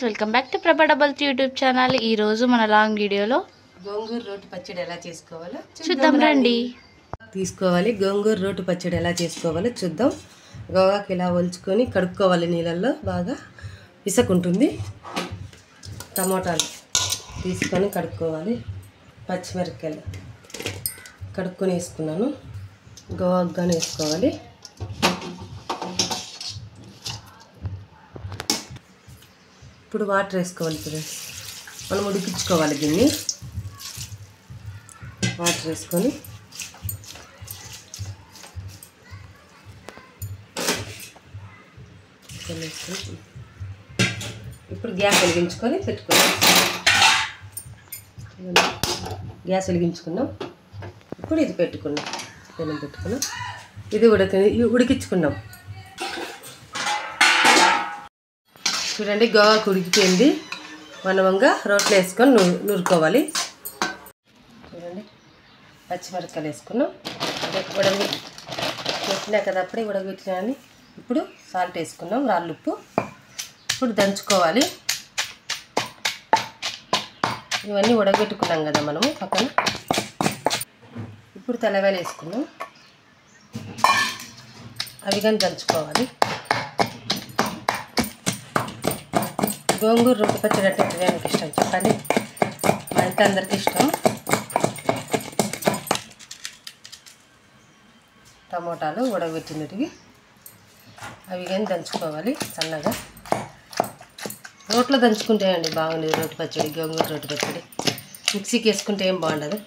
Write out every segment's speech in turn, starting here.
Welcome back to ప్రభా double YouTube channel. ఈ రోజు మన లాంగ్ వీడియోలో గోంగూర రోటి పచ్చడి ఎలా చేసుకోవాలో చూద్దాం రండి. గోంగూర రోటి పచ్చడి ఎలా చేసుకోవాలో చూద్దాం. గోగాకి ఇలా ఒలుచుకొని కడుక్కోవాలి, నీళ్ళల్లో బాగా ఇసుకుంటుంది. టమోటాలు తీసుకొని కడుక్కోవాలి. పచ్చిమిరపకాయలు కడుక్కొని వేసుకున్నాను. గోగాని వేసుకోవాలి. ఇప్పుడు వాటర్ వేసుకోవాలి. ఫ్రెండ్స్, మనం ఉడికించుకోవాలి. గిన్నె వాటర్ వేసుకొని ఇప్పుడు గ్యాస్ వెలిగించుకొని పెట్టుకోవాలి. గ్యాస్ వెలిగించుకున్నాం. ఇప్పుడు ఇది పెట్టుకున్నాం. ఇది ఉడికించుకున్నాం. చూడండి, గోగాకు ఉడికిపోయింది. మనమంగా రోట్లో వేసుకొని నూరుకోవాలి. చూడండి, పచ్చిమిరపకాయలు వేసుకున్నాం. పెట్టినా కదా, అప్పుడే ఉడకబెట్టినా అని. ఇప్పుడు సాల్ట్ వేసుకున్నాం, రాళ్ళుప్పు. ఇప్పుడు దంచుకోవాలి. ఇవన్నీ ఉడకబెట్టుకున్నాం కదా మనము పక్కన. ఇప్పుడు తెల్లవేలు వేసుకున్నాం. అవి కానీ దంచుకోవాలి. గోంగూర రోటి పచ్చడి అంటే బిర్యానీకి ఇష్టం, చెప్పండి. మా ఇంట్లో అందరికీ ఇష్టం. టమోటాలు ఉడకబెట్టినవి అవి కానీ దంచుకోవాలి సన్నగా. రోట్లో దంచుకుంటే అండి బాగుండేది రోటి పచ్చడి. గోంగూర రోటి పచ్చడి మిక్సీకి వేసుకుంటే ఏం బాగుండదు.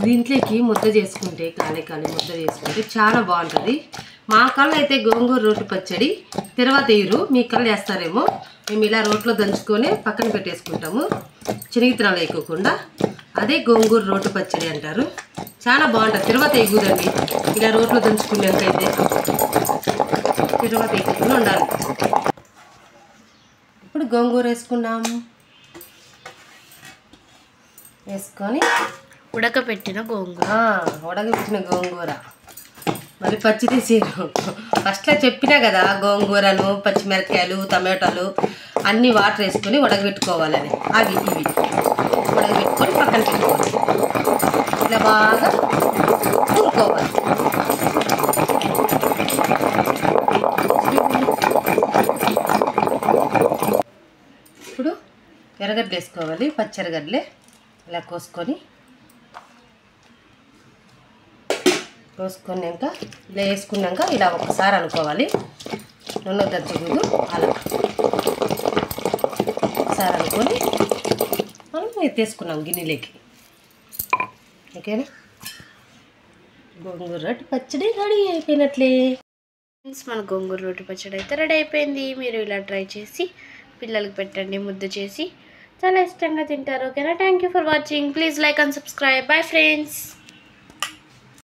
దీంట్లోకి ముద్ద చేసుకుంటే, కాలి ముద్ద చేసుకుంటే చాలా బాగుంటుంది. మా కళ్ళు అయితే గోంగూర రోటి పచ్చడి తర్వాత వేయరు, మీ కళ్ళు వేస్తారేమో. మేము ఇలా రోట్లో దంచుకొని పక్కన పెట్టేసుకుంటాము, శనగతనాలు వేయకోకుండా. అదే గోంగూర రోటి పచ్చడి అంటారు. చాలా బాగుంటుంది. తర్వాత వేయకూడదండి, ఇలా రోట్లో దంచుకున్నాకైతే తర్వాత వేయకుండా ఉండాలి. ఇప్పుడు గోంగూర వేసుకున్నాము. వేసుకొని ఉడకబెట్టిన గోంగూర మరి పచ్చి తీసేరు. ఫస్ట్లో చెప్పినా కదా, గోంగూరను పచ్చిమిరపకాయలు టమాటాలు అన్నీ వాటర్ వేసుకొని ఉడకబెట్టుకోవాలని. అవి ఇవి ఉడకబెట్టుకొని పక్కన పెట్టుకోవాలి. ఇలా బాగా ఉడుకోవాలి. ఇప్పుడు ఎర్రగడ్డలు వేసుకోవాలి. పచ్చి ఎర్రగడ్డలే ఇలా కోసుకున్నాక ఇలా వేసుకున్నాక ఇలా ఒకసారి అనుకోవాలి. నూనె దంచకూడదు, అలా ఒకసారి అనుకొని మనం ఎత్తేసుకున్నాం గిన్నెలోకి. ఓకేనా, గోంగూర రోటి పచ్చడి రెడీ అయిపోయినట్లే. మన గోంగూర రోటి పచ్చడి అయితే రెడీ అయిపోయింది. మీరు ఇలా ట్రై చేసి పిల్లలకి పెట్టండి, ముద్ద చేసి చాలా ఇష్టంగా తింటారు. ఓకేనా, thank you for watching. Please like and subscribe. Bye friends.